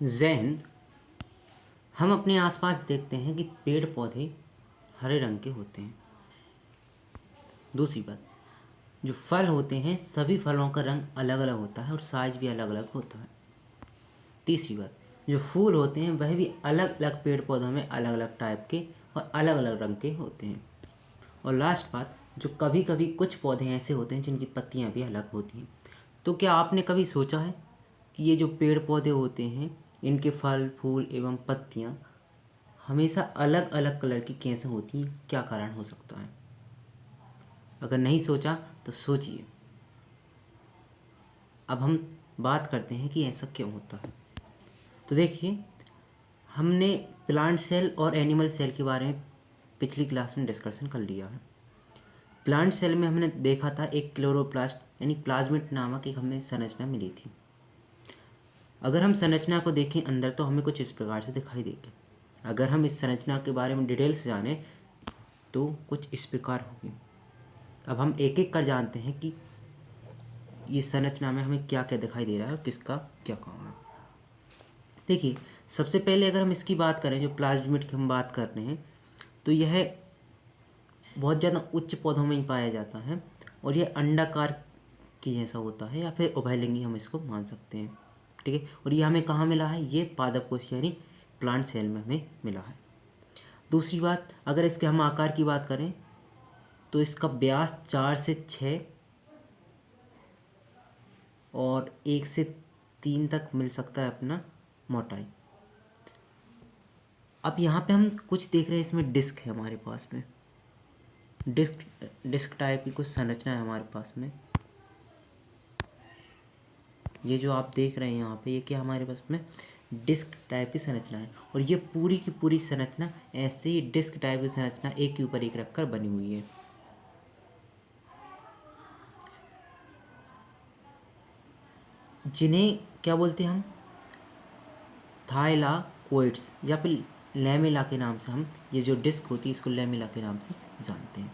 जय हिंद। हम अपने आसपास देखते हैं कि पेड़ पौधे हरे रंग के होते हैं। दूसरी बात, जो फल होते हैं सभी फलों का रंग अलग अलग होता है और साइज भी अलग अलग होता है। तीसरी बात, जो फूल होते हैं वह भी अलग अलग पेड़ पौधों में अलग अलग टाइप के और अलग अलग रंग के होते हैं। और लास्ट बात, जो कभी कभी कुछ पौधे ऐसे होते हैं जिनकी पत्तियां भी अलग होती हैं। तो क्या आपने कभी सोचा है कि ये जो पेड़ पौधे होते हैं इनके फल फूल एवं पत्तियां हमेशा अलग अलग कलर की कैसे होती हैं? क्या कारण हो सकता है? अगर नहीं सोचा तो सोचिए। अब हम बात करते हैं कि ऐसा क्यों होता है। तो देखिए, हमने प्लांट सेल और एनिमल सेल के बारे में पिछली क्लास में डिस्कशन कर लिया है। प्लांट सेल में हमने देखा था एक क्लोरोप्लास्ट यानी प्लाज्मिड नामक एक हमें संरचना मिली थी। अगर हम संरचना को देखें अंदर तो हमें कुछ इस प्रकार से दिखाई देगी। अगर हम इस संरचना के बारे में डिटेल से जानें तो कुछ इस प्रकार होगी। अब हम एक एक कर जानते हैं कि इस संरचना में हमें क्या क्या दिखाई दे रहा है और किसका क्या काम है। देखिए, सबसे पहले अगर हम इसकी बात करें, जो प्लाज्मिड की हम बात कर रहे हैं, तो यह बहुत ज़्यादा उच्च पौधों में ही पाया जाता है और यह अंडाकार की जैसा होता है या फिर उभयलिंगी हम इसको मान सकते हैं। ठीक है, और ये हमें कहाँ मिला है? ये पादप कोशिका यानी प्लांट सेल में हमें मिला है। दूसरी बात, अगर इसके हम आकार की बात करें तो इसका व्यास 4 से 6 और 1 से 3 तक मिल सकता है अपना मोटाई। अब यहाँ पे हम कुछ देख रहे हैं, इसमें डिस्क है हमारे पास में, डिस्क टाइप की कुछ संरचना है हमारे पास में। ये जो आप देख रहे हैं यहाँ पे, ये क्या हमारे पास में डिस्क टाइप की संरचना है और ये पूरी की पूरी संरचना ऐसे ही डिस्क टाइप की संरचना एक के ऊपर एक रखकर बनी हुई है। जिन्हें क्या बोलते हैं हम? थाइलाकोइड्स या फिर लैमेला के नाम से हम ये जो डिस्क होती है इसको लैमेला के नाम से जानते हैं,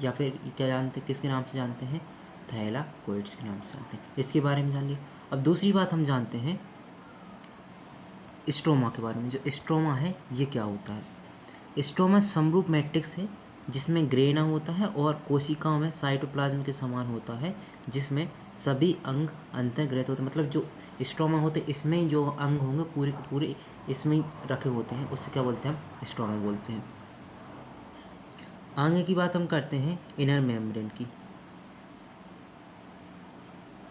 या फिर क्या जानते हैं, किसके नाम से जानते हैं? थाइलाकोइड्स के नाम से जानते हैं। इसके बारे में जान लिया। अब दूसरी बात हम जानते हैं स्ट्रोमा के बारे में। जो स्ट्रोमा है ये क्या होता है? स्ट्रोमा समरूप मैट्रिक्स है जिसमें ग्रेना होता है और कोशिकाओं में साइटोप्लाज्म के समान होता है, जिसमें सभी अंग अंतर्ग्रहित होते हैं। मतलब जो स्ट्रोमा होते हैं इसमें जो अंग होंगे पूरे के पूरे इसमें ही रखे होते हैं, उससे क्या बोलते हैं? हम स्ट्रोमा बोलते हैं। आगे की बात हम करते हैं इनर मेम्ब्रेन की।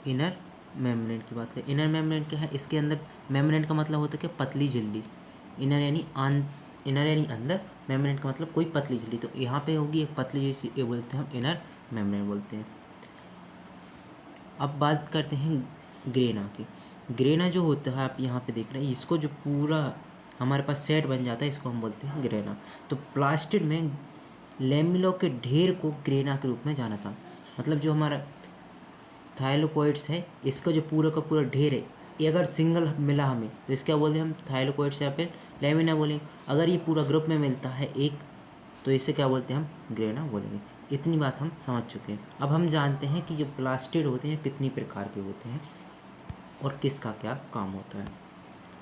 इनर मेम्ब्रेन की बात करें, इनर मेम्ब्रेन क्या है? इसके अंदर मेम्ब्रेन का मतलब होता है कि पतली झिल्ली। इनर यानी इनर यानी अंदर, मेम्ब्रेन का मतलब कोई पतली झिल्ली। तो यहाँ पे होगी एक पतली जैसी, ये बोलते हैं हम इनर मेम्ब्रेन बोलते हैं। अब बात करते हैं ग्रेना की। ग्रेना जो होता है आप यहाँ पे देख रहे हैं, इसको जो पूरा हमारे पास सेट बन जाता है इसको हम बोलते हैं ग्रेना। तो प्लास्टिड में लेमिलो के ढेर को ग्रेना के रूप में जाना था। मतलब जो हमारा थाइलोकोइड्स है इसका जो पूरा का पूरा ढेर है, ये अगर सिंगल मिला हमें तो इसका बोलते हैं हम थाइलोकोइड्स या फिर लेमिना बोलेंगे। अगर ये पूरा ग्रुप में मिलता है एक तो इसे क्या बोलते हैं? हम ग्रेना बोलेंगे। इतनी बात हम समझ चुके हैं। अब हम जानते हैं कि जो प्लास्टिड होते हैं कितनी प्रकार के होते हैं और किसका क्या काम होता है।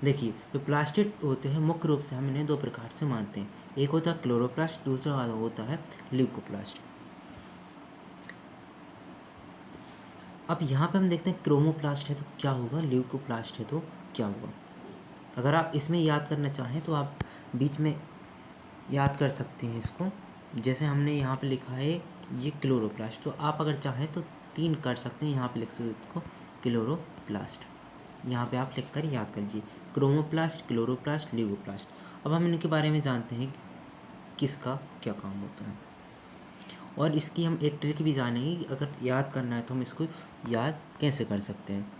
देखिए, जो प्लास्टिड होते हैं मुख्य रूप से हम इन्हें दो प्रकार से मानते हैं। एक होता है क्लोरोप्लास्ट, दूसरा होता है ल्यूकोप्लास्ट। अब यहाँ पे हम देखते हैं क्रोमोप्लास्ट है तो क्या होगा, ल्यूकोप्लास्ट है तो क्या होगा। अगर आप इसमें याद करना चाहें तो आप बीच में याद कर सकते हैं इसको। जैसे हमने यहाँ पे लिखा है ये क्लोरोप्लास्ट, तो आप अगर चाहें तो 3 कर सकते हैं। यहाँ पे लिख सकते हैं इसको क्लोरोप्लास्ट, यहाँ पे आप लिख कर याद कर लीजिए क्रोमोप्लास्ट, क्लोरोप्लास्ट, ल्यूकोप्लास्ट। अब हम इनके बारे में जानते हैं किसका क्या काम होता है और इसकी हम एक ट्रिक भी जानेंगे कि अगर याद करना है तो हम इसको याद कैसे कर सकते हैं।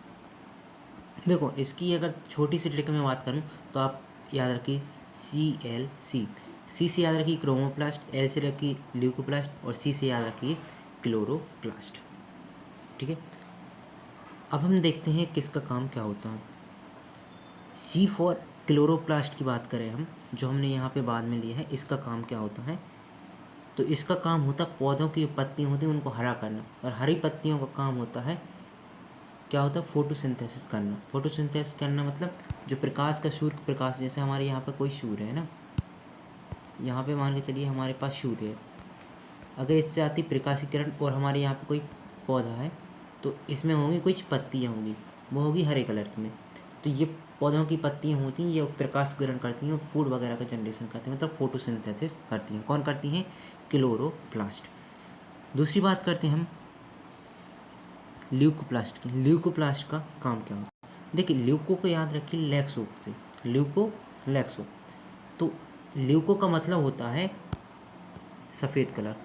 देखो, इसकी अगर छोटी सी ट्रिक में बात करूं तो आप याद रखिए सी से याद रखिए क्रोमोप्लास्ट, एल से रखिए ल्यूकोप्लास्ट और सी से याद रखिए क्लोरोप्लास्ट। ठीक है, अब हम देखते हैं किसका काम क्या होता है। सी फॉर क्लोरोप्लास्ट की बात करें हम, जो हमने यहाँ पे बाद में लिया है, इसका काम क्या होता है? तो इसका काम होता है पौधों की पत्तियाँ होती हैं उनको हरा करना, और हरी पत्तियों का काम होता है क्या होता है? फोटोसिंथेसिस करना। फोटोसिंथेसिस करना मतलब जो प्रकाश का सूर्य प्रकाश, जैसे हमारे यहाँ पे कोई सूर्य है ना, यहाँ पे मान के चलिए हमारे पास सूर्य है, अगर इससे आती प्रकाशीकरण और हमारे यहाँ पे कोई पौधा है तो इसमें होंगी कुछ पत्तियाँ होंगी, वो होगी हरे कलर की में। तो ये पौधों की पत्तियाँ होती हैं, ये प्रकाश ग्रहण करती हैं और फूड वगैरह का जनरेशन करती हैं, मतलब फोटोसिंथेसिस करती हैं। कौन करती हैं? क्लोरोप्लास्ट। दूसरी बात करते हैं हम ल्यूकोप्लास्ट की। ल्यूकोप्लास्ट का काम क्या होता है? देखिए ल्यूको को याद रखिए लैक्सो से, ल्यूको लैक्सो। तो ल्यूको का मतलब होता है सफ़ेद कलर।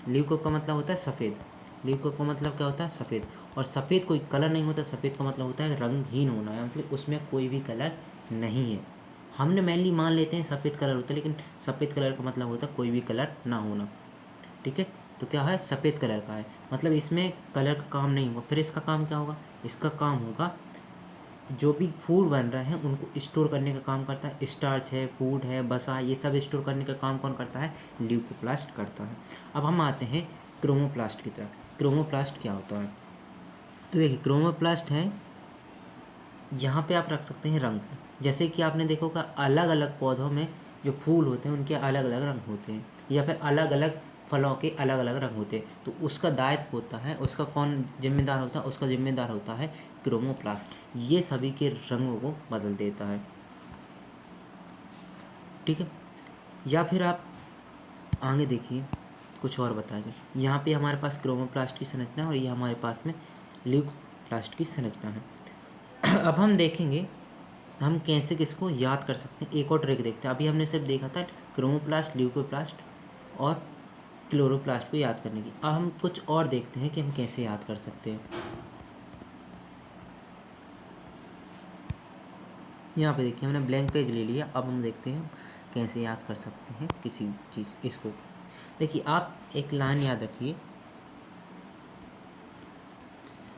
ल्यूको का मतलब होता है सफ़ेद। ल्यूको का मतलब क्या होता है? सफ़ेद। और सफ़ेद कोई कलर नहीं होता, सफ़ेद का मतलब होता है रंगहीन होना है, मतलब उसमें कोई भी कलर नहीं है। हमने मेनली मान लेते हैं सफ़ेद कलर होता है, लेकिन सफ़ेद कलर का मतलब होता है कोई भी कलर ना होना। ठीक है, तो क्या है? सफ़ेद कलर का है, मतलब इसमें कलर का काम नहीं होगा। फिर इसका काम क्या होगा? इसका काम होगा जो भी फूड बन रहे हैं उनको स्टोर करने का काम करता है। स्टार्च है, फूड है, वसा, ये सब स्टोर करने का काम कौन करता है? ल्यूकोप्लास्ट करता है। अब हम आते हैं क्रोमोप्लास्ट की तरफ। क्रोमोप्लास्ट क्या होता है? तो देखिए क्रोमोप्लास्ट है, यहाँ पे आप रख सकते हैं रंग। जैसे कि आपने देखा होगा अलग अलग पौधों में जो फूल होते हैं उनके अलग अलग रंग होते हैं, या फिर अलग अलग फलों के अलग अलग रंग होते हैं। तो उसका दायित्व होता है, उसका कौन जिम्मेदार होता है? उसका जिम्मेदार होता है क्रोमोप्लास्ट। ये सभी के रंगों को बदल देता है। ठीक है, या फिर आप आगे देखिए कुछ और बताएंगे। यहाँ पे हमारे पास क्रोमोप्लास्ट की संरचना और ये हमारे पास में ल्यूकोप्लास्ट की संरचना है। अब हम देखेंगे हम कैसे किसको याद कर सकते हैं। एक और ट्रिक देखते हैं। अभी हमने सिर्फ देखा था क्रोमोप्लास्ट, ल्यूकोप्लास्ट और क्लोरोप्लास्ट को याद करने की। अब हम कुछ और देखते हैं कि हम कैसे याद कर सकते हैं। यहाँ पे देखिए हमने ब्लैंक पेज ले लिया। अब हम देखते हैं कैसे याद कर सकते हैं किसी चीज़ इसको। देखिए आप एक लाइन याद रखिए,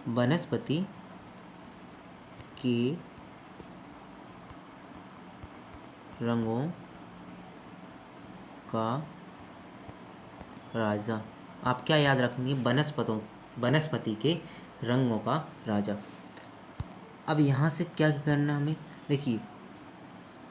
वनस्पति के रंगों का राजा। आप क्या याद रखेंगे? वनस्पति के रंगों का राजा। अब यहाँ से क्या करना हमें? देखिए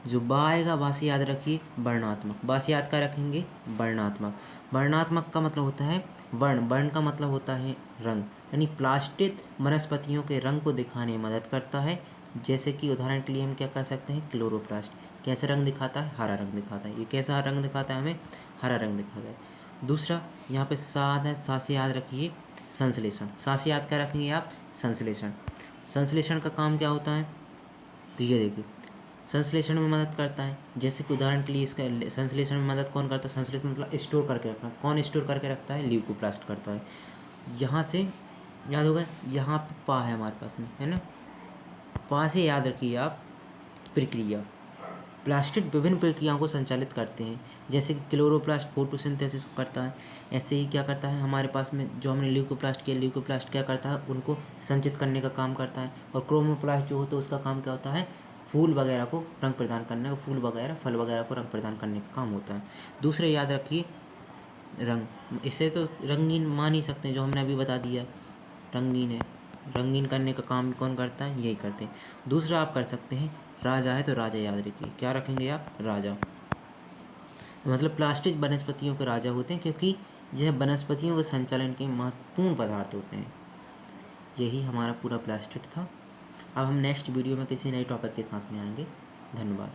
जो बा आएगा बा से याद रखिए वर्णात्मक। बा से याद क्या रखेंगे? वर्णात्मक। वर्णात्मक का मतलब होता है वर्ण। वर्ण का मतलब होता है रंग, यानी प्लास्टिक वनस्पतियों के रंग को दिखाने में मदद करता है। जैसे कि उदाहरण के लिए हम क्या कर सकते हैं? क्लोरोप्लास्ट कैसे रंग दिखाता है? हरा रंग दिखाता है। ये कैसा रंग दिखाता है? हमें हरा रंग दिखाता है। दूसरा यहाँ पे साध है, सा से याद रखिए संश्लेषण। सा से याद क्या रखेंगे आप? संश्लेषण। संश्लेषण का काम क्या होता है? तो ये देखिए संश्लेषण में मदद करता है। जैसे कि उदाहरण के लिए इसका संश्लेषण में मदद कौन करता है? संश्लेषण मतलब स्टोर करके रखना। कौन स्टोर करके रखता है? ल्यूकोप्लास्ट करता है। यहाँ से याद होगा, यहाँ पे पा है हमारे पास में, है ना। पा से याद रखिए आप प्रक्रिया। प्लास्टिक विभिन्न प्रक्रियाओं को संचालित करते हैं। जैसे कि क्लोरोप्लास्ट फोटोसिंथेसिस करता है, ऐसे ही क्या करता है हमारे पास में जो हमने ल्यूकोप्लास्ट किया, ल्यूकोप्लास्ट क्या करता है? उनको संचित करने का काम करता है। और क्रोमोप्लास्ट जो होता है उसका काम क्या होता है? फूल वगैरह को रंग प्रदान करने का, फूल वगैरह फल वगैरह को रंग प्रदान करने का काम होता है। दूसरे याद रखिए रंग। इसे तो रंगीन मान ही सकते हैं, जो हमने अभी बता दिया रंगीन है। रंगीन करने का काम कौन करता है? यही करते हैं। दूसरा आप कर सकते हैं राजा है, तो राजा याद रखिए। क्या रखेंगे आप? राजा। मतलब प्लास्टिक वनस्पतियों के राजा होते हैं, क्योंकि यह वनस्पतियों के संचालन के महत्वपूर्ण पदार्थ होते हैं। यही हमारा पूरा प्लास्टिक था। अब हम नेक्स्ट वीडियो में किसी नए टॉपिक के साथ में आएंगे। धन्यवाद।